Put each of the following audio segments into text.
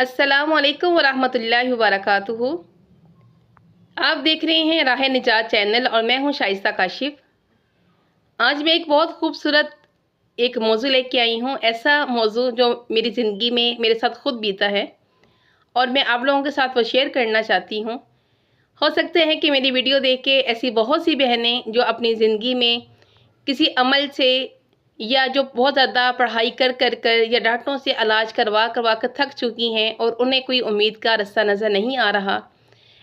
अस्सलाम वालेकुम वरहमतुल्लाहि वबरकातुहू। आप देख रहे हैं राह निजात चैनल और मैं हूं शाइस्ता काशिफ। आज मैं एक बहुत खूबसूरत एक मौजू लेके आई हूं, ऐसा मौजू जो मेरी ज़िंदगी में मेरे साथ खुद बीता है और मैं आप लोगों के साथ वो शेयर करना चाहती हूं। हो सकता है कि मेरी वीडियो देख के ऐसी बहुत सी बहनें जो अपनी ज़िंदगी में किसी अमल से या जो बहुत ज़्यादा पढ़ाई कर कर कर या डॉक्टरों से इलाज करवा करवा कर थक चुकी हैं और उन्हें कोई उम्मीद का रास्ता नज़र नहीं आ रहा,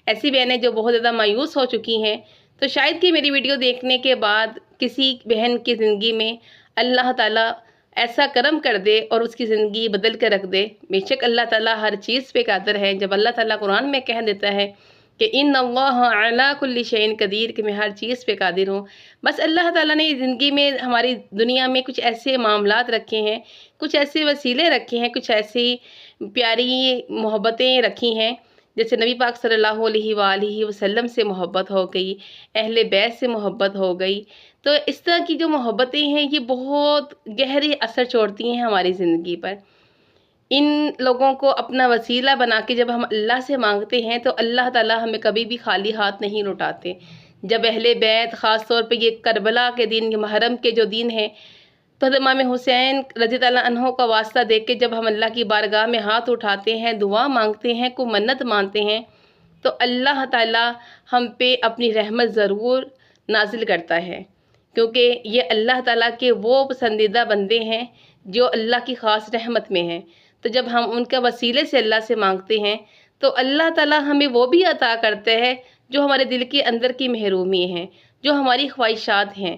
ऐसी बहनें जो बहुत ज़्यादा मायूस हो चुकी हैं, तो शायद कि मेरी वीडियो देखने के बाद किसी बहन की ज़िंदगी में अल्लाह ताला ऐसा करम कर दे और उसकी ज़िंदगी बदल कर रख दे। बेशक अल्लाह ताला हर चीज़ पे कादिर है। जब अल्लाह ताला कुरान में कह देता है कि इन्नल्लाह अला कुल्ली शैइन कदीर, कि मैं हर चीज़ पे कादिर हूँ, बस अल्लाह ताला ने ज़िंदगी में हमारी दुनिया में कुछ ऐसे मामलात रखे हैं, कुछ ऐसे वसीले रखे हैं, कुछ ऐसी प्यारी मोहब्बतें रखी हैं, जैसे नबी पाक सल्लल्लाहु अलैहि वसल्लम से मोहब्बत हो गई, अहले बैत से मोहब्बत हो गई। तो इस तरह की जो मोहब्बतें हैं ये बहुत गहरे असर छोड़ती हैं हमारी ज़िंदगी पर। इन लोगों को अपना वसीला बना के जब हम अल्लाह से मांगते हैं तो अल्लाह ताला हमें कभी भी खाली हाथ नहीं लौटाते। जब अहले बैत ख़ास तौर पे ये करबला के दिन, ये मुहर्रम के जो दिन है, तो इमाम हुसैन रज़ी अल्लाह अन्हो का वास्ता देख के जब हम अल्लाह की बारगाह में हाथ उठाते हैं, दुआ मांगते हैं, कोई मन्नत मानते हैं, तो अल्लाह ताला हम पे अपनी रहमत ज़रूर नाजिल करता है, क्योंकि ये अल्लाह ताला के वो पसंदीदा बंदे हैं जो अल्लाह की ख़ास रहमत में हैं। तो जब हम उनका वसीले से अल्लाह से मांगते हैं तो अल्लाह ताला हमें वो भी अता करते हैं जो हमारे दिल के अंदर की महरूमी हैं, जो हमारी ख्वाहिशात हैं।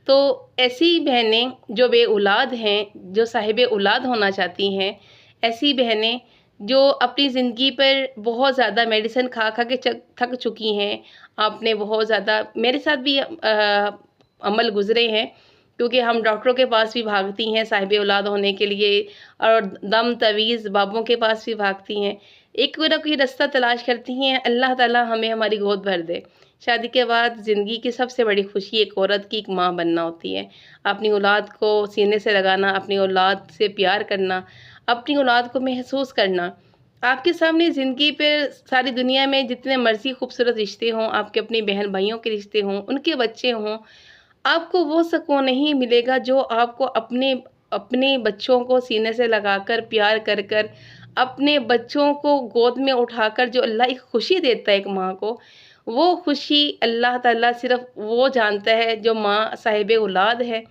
तो ऐसी बहनें जो बे औलाद हैं, जो साहिब औलाद होना चाहती हैं, ऐसी बहनें जो अपनी ज़िंदगी पर बहुत ज़्यादा मेडिसिन खा खा के थक चुकी हैं, आपने बहुत ज़्यादा, मेरे साथ भी अमल गुज़रे हैं, क्योंकि हम डॉक्टरों के पास भी भागती हैं साहिब औलाद होने के लिए और दम तवीज़ बाबों के पास भी भागती हैं, एक ना कोई रास्ता तलाश करती हैं। अल्लाह ताला हमें हमारी गोद भर दे। शादी के बाद ज़िंदगी की सबसे बड़ी खुशी एक औरत की एक माँ बनना होती है। अपनी औलाद को सीने से लगाना, अपनी औलाद से प्यार करना, अपनी औलाद को महसूस करना। आपके सामने ज़िंदगी पर सारी दुनिया में जितने मर्ज़ी खूबसूरत रिश्ते हों, आपके अपने बहन भाइयों के रिश्ते हों, उनके बच्चे हों, आपको वो सुकून नहीं मिलेगा जो आपको अपने अपने बच्चों को सीने से लगाकर प्यार कर कर, अपने बच्चों को गोद में उठाकर जो अल्लाह एक खुशी देता है एक माँ को, वो खुशी अल्लाह ताला सिर्फ़ वो जानता है जो माँ साहिब औलाद है,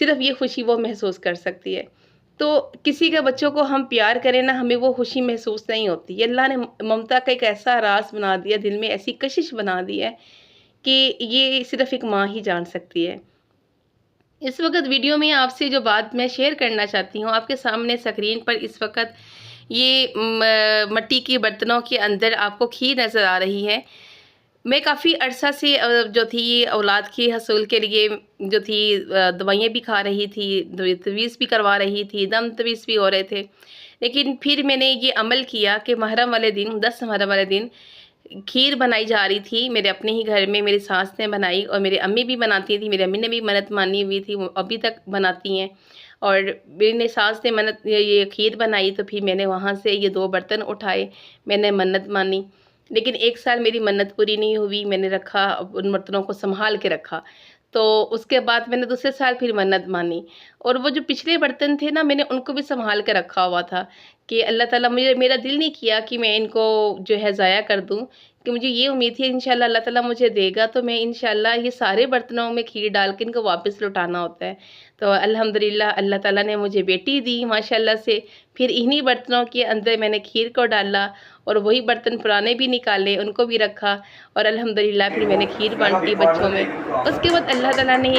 सिर्फ़ ये खुशी वो महसूस कर सकती है। तो किसी के बच्चों को हम प्यार करें ना, हमें वो खुशी महसूस नहीं होती। ये अल्लाह ने ममता का एक ऐसा रास बना दिया, दिल में ऐसी कशिश बना दी है कि ये सिर्फ़ एक माँ ही जान सकती है। इस वक्त वीडियो में आपसे जो बात मैं शेयर करना चाहती हूँ, आपके सामने स्क्रीन पर इस वक्त ये मिट्टी के बर्तनों के अंदर आपको खीर नज़र आ रही है। मैं काफ़ी अरसा से जो थी औलाद की हसूल के लिए जो थी दवाइयाँ भी खा रही थी, तवीज़ भी करवा रही थी, दम तवीज़ भी हो रहे थे। लेकिन फिर मैंने ये अमल किया कि मुहर्रम वाले दिन, 10 मुहर्रम वाले दिन खीर बनाई जा रही थी मेरे अपने ही घर में। मेरी सास ने बनाई और मेरी अम्मी भी बनाती थी, मेरी अम्मी ने भी मन्नत मानी हुई थी, वो अभी तक बनाती हैं। और मेरी सास ने मन्नत ये खीर बनाई, तो फिर मैंने वहाँ से ये 2 बर्तन उठाए, मैंने मन्नत मानी। लेकिन 1 साल मेरी मन्नत पूरी नहीं हुई, मैंने रखा, उन बर्तनों को संभाल के रखा। तो उसके बाद मैंने दूसरे साल फिर मन्नत मानी, और वो जो पिछले बर्तन थे ना, मैंने उनको भी संभाल के रखा हुआ था कि अल्लाह ताला, मेरा दिल नहीं किया कि मैं इनको जो है ज़ाया कर दूँ, कि मुझे ये उम्मीद थी इंशाल्लाह अल्लाह ताला मुझे देगा तो मैं इंशाल्लाह ये सारे बर्तनों में खीर डाल के इनको वापस लौटाना होता है। तो अल्हम्दुलिल्लाह अल्लाह ताला ने मुझे बेटी दी माशाल्लाह से। फिर इन्हीं बर्तनों के अंदर मैंने खीर को डाला और वही बर्तन पुराने भी निकाले, उनको भी रखा, और अल्हम्दुलिल्लाह फिर मैंने खीर बाँटी बच्चों में। उसके बाद अल्लाह ताला ने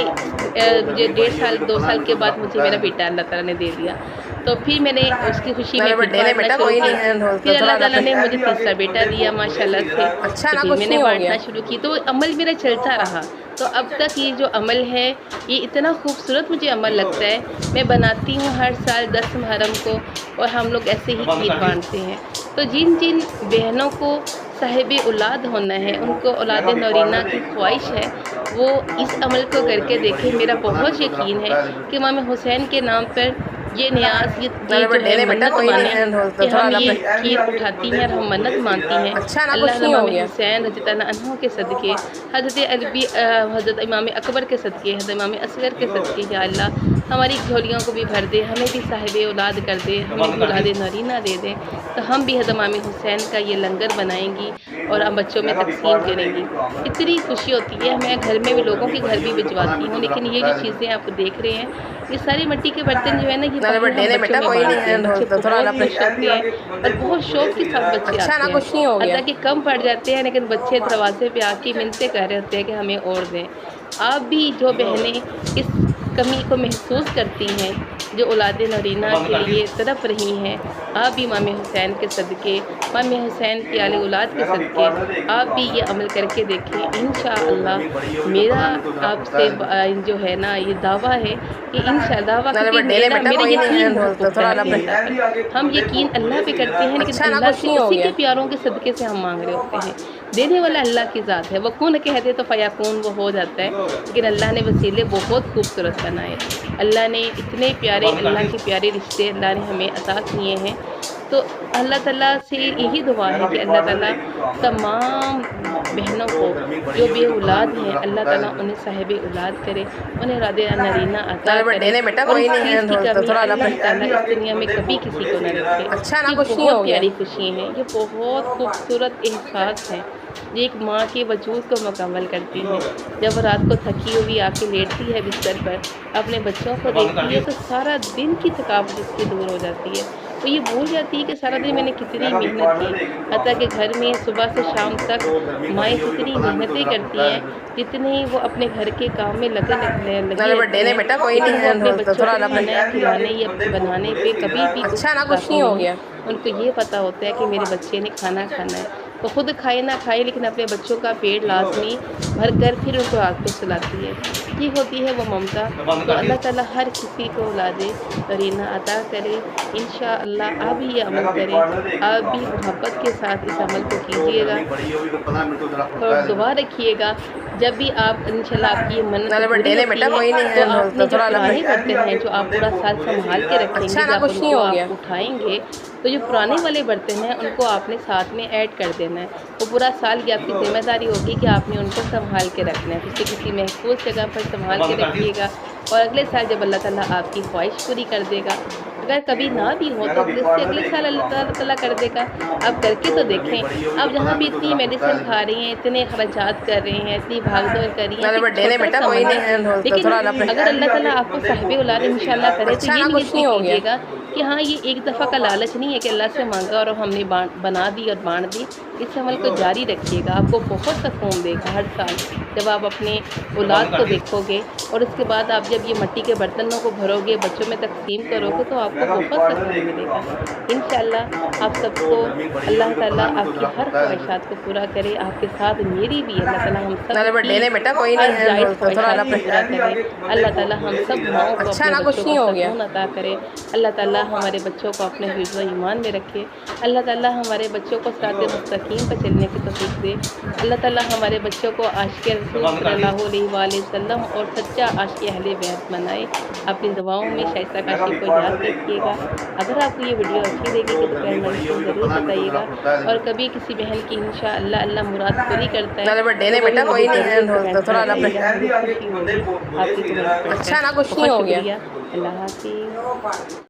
मुझे 1.5 साल 2 साल के बाद मुझे मेरा बेटा अल्लाह ताला ने दे दिया। तो फिर मैंने उसकी खुशी में खीर बाँटना शुरू की। फिर अल्लाह ताला ने मुझे तीसरा बेटा दिया माशाल्लाह से, तो फिर मैंने बाँटना शुरू की। तो अमल मेरा चलता रहा। तो अब तक ये जो अमल है ये इतना खूबसूरत मुझे अमल लगता है। मैं बनाती हूँ हर साल 10 मुहर्रम को, और हम लोग ऐसे ही खीर बाँटते हैं। तो जिन जिन बहनों को साहिब औलाद होना है, उनको औलाद नौरीना की ख्वाहिश है, वो इस अमल को करके देखें। मेरा बहुत यकीन है कि इमाम हुसैन के नाम पर یہ نیاز یہ جو ہے منت مانے کہ ہم یہ کھیر اٹھاتی ہیں اور ہم منت مانتی ہیں اللہ امام حسین رضی اللہ عنہ کے صدقے، حضرت امام اکبر کے صدقے، حضرت امام اصغر کے صدقے، یا اللہ ہماری جھولیوں کو بھی بھر دے، ہمیں بھی صاحب اولاد کر دے، ہمیں بھی اولاد نرینہ دے دے، تو ہم بھی حضرت امام حسین کا یہ لنگر بنائیں گی اور ہم بچوں میں تقسیم کریں گی۔ اتنی خوشی ہوتی ہے، میں گھر میں بھی لوگوں کے گھر بھی بھجواتی ہوں، لیکن یہ جو چیزیں آپ دیکھ رہے ہیں یہ ساری مٹی کے برتن جو ہے نا، یہ باہر ہم بچوں میں بانٹتے ہیں، بچے بہت خوش ہوتے ہیں اور بہت شوق کے ساتھ بچے آتے ہیں، حتیٰ کہ کم پڑ جاتے ہیں لیکن بچے دروازے پہ آ کے منتیں کر رہے ہوتے ہیں کہ ہمیں اور دیں۔ آپ بھی جو بہنیں اس کمی کو محسوس کرتی ہیں، جو اولاد نرینہ کے لیے تڑپ رہی ہیں، آپ بھی امام حسین کے صدقے، امام حسین کی آل اولاد کے صدقے آپ بھی یہ عمل کر کے دیکھیں، انشاءاللہ میرا آپ سے جو ہے نا یہ دعویٰ ہے کہ انشاءاللہ دعویٰ کیونکہ میرا یقین حقوق ہے اپنے اللہ پر، ہم یقین اللہ پہ کرتے ہیں لیکن اللہ سے اسی کے پیاروں کے صدقے سے ہم مانگ رہے ہوتے ہیں، دینے والا اللہ کی ذات ہے، وہ کون کہہ دے تو فیکون وہ ہو جاتا ہے، لیکن اللہ نے وسیلے بہت خوبصورت بنائے، اللہ نے اتنے پیارے اللہ کے پیارے رشتے اللہ نے ہمیں عطا کیے ہیں، تو اللہ تعالیٰ سے یہی دعا ہے کہ اللہ تعالیٰ تمام بہنوں کو جو بے اولاد ہیں اللہ تعالیٰ انہیں صاحب اولاد کرے، انہیں اولاد نرینہ عطا کرے، اور اس چیز کی کمی اللہ تعالیٰ اس دنیا میں کبھی کسی کو نہ رکھے۔ یہ بہت پیاری خوشی ہیں، یہ بہت خوبصورت احساس ہیں، یہ ایک ماں کے وجود کو مکمل کرتی ہیں۔ جب وہ رات کو تھکی ہوئی آ کے لیٹتی ہے بستر پر، اپنے بچوں کو دیکھتی ہے تو سارا دن کی تھکاوٹ اس کی دور ہو جاتی ہے، تو یہ بھول جاتی ہے کہ سارا دن میں نے کتنی محنت کی، حتیٰ کہ گھر میں صبح سے شام تک مائیں جتنی محنتیں کرتی ہیں، جتنی وہ اپنے گھر کے کام میں لگے رہتی ہیں، لیکن وہ اپنے بچوں کو کھانا کھلانے یا بنانے پہ کبھی بھی غافل نہیں ہیں۔ ان کو یہ پتہ ہوتا ہے کہ میرے بچے نے کھانا کھانا ہے، وہ خود کھائے نہ کھائے لیکن اپنے بچوں کا پیٹ لازمی بھر کر پھر ان کو آگ پہ سلاتی ہے، یہ ہوتی ہے وہ ممتا۔ تو اللہ تعالیٰ ہر کسی کو اولاد نرینہ عطا کرے، انشاءاللہ آپ بھی یہ عمل کریں، آپ بھی محبت کے ساتھ اس عمل کو کیجئے گا اور دعا رکھیے گا، جب بھی آپ انشاءاللہ آپ کی یہ منت پوری ہوتی ہے تو آپ نے جو پرانے برتن ہیں جو آپ پورا سال سنبھال کے رکھیں گے، جب ان کو آپ اٹھائیں گے تو جو پرانے والے برتن ہیں ان کو آپ نے ساتھ میں ایڈ کر دینا ہے، وہ پورا سال کی آپ کی ذمہ داری ہوگی کہ آپ نے ان کو سنبھال کے رکھنا ہے، کسی محفوظ جگہ پر سنبھال کے رکھیے گا، اور اگلے سال جب اللہ تعالیٰ آپ کی خواہش پوری کر دے گا، اگر کبھی نہ بھی ہو تو اگلے سال اللہ تعالیٰ کر دے گا، آپ کر کے تو دیکھیں۔ آپ جہاں بھی اتنی میڈیسن کھا رہی ہیں، اتنے خرچات کر رہی ہیں، اتنی بھاگ دوڑ کر رہی ہیں، لیکن اگر اللہ تعالیٰ آپ کو صاحب اولاد انشاءاللہ کرے تو یہ نیت بھی کیجیے گا کہ ہاں یہ ایک دفعہ کا لالچ نہیں ہے کہ اللہ سے مانگا اور ہم نے بنا دی اور بانٹ دی، اس عمل کو جاری رکھیے گا، آپ کو بہت سکون دے گا ہر سال جب آپ اپنے اولاد کو دیکھو گے، اور اس کے بعد آپ جب یہ مٹی کے برتنوں کو بھرو گے، بچوں میں تقسیم کرو گے تو آپ کو بہت سکون ملے گا۔ انشاءاللہ آپ سب کو اللہ تعالیٰ آپ کی ہر خواہشات کو پورا کرے، آپ کے ساتھ میری بھی اللہ تعالیٰ ہم سب کی ہر جائز خواہشات کو پورا کرے، اللہ تعالیٰ ہم سب ماؤں کو اپنے بچوں کو سکون عطا کرے، اللہ تعالیٰ ہمارے بچوں کو اپنے حفظ و ایمان میں رکھے، اللہ تعالیٰ ہمارے بچوں کو صراط مستقیم پر چلنے کی توفیق دے، اللہ تعالیٰ ہمارے بچوں کو عاشق رسول صلی اللہ علیہ وآلہ وسلم اور سچا عاشق اہل بیت بنائے۔ اپنی دعاؤں میں شائستہ کاشف کو یاد رکھیے گا۔ اگر آپ کو یہ ویڈیو اچھی لگے گی تو کمنٹ میں ضرور بتائیے گا، اور کبھی کسی بہن کی انشاءاللہ اللہ مراد پوری کرتا ہے تو خوشی ہوگی آپ کی کمنٹ پڑھ کر۔ بہت شکریہ، اللہ حافظ۔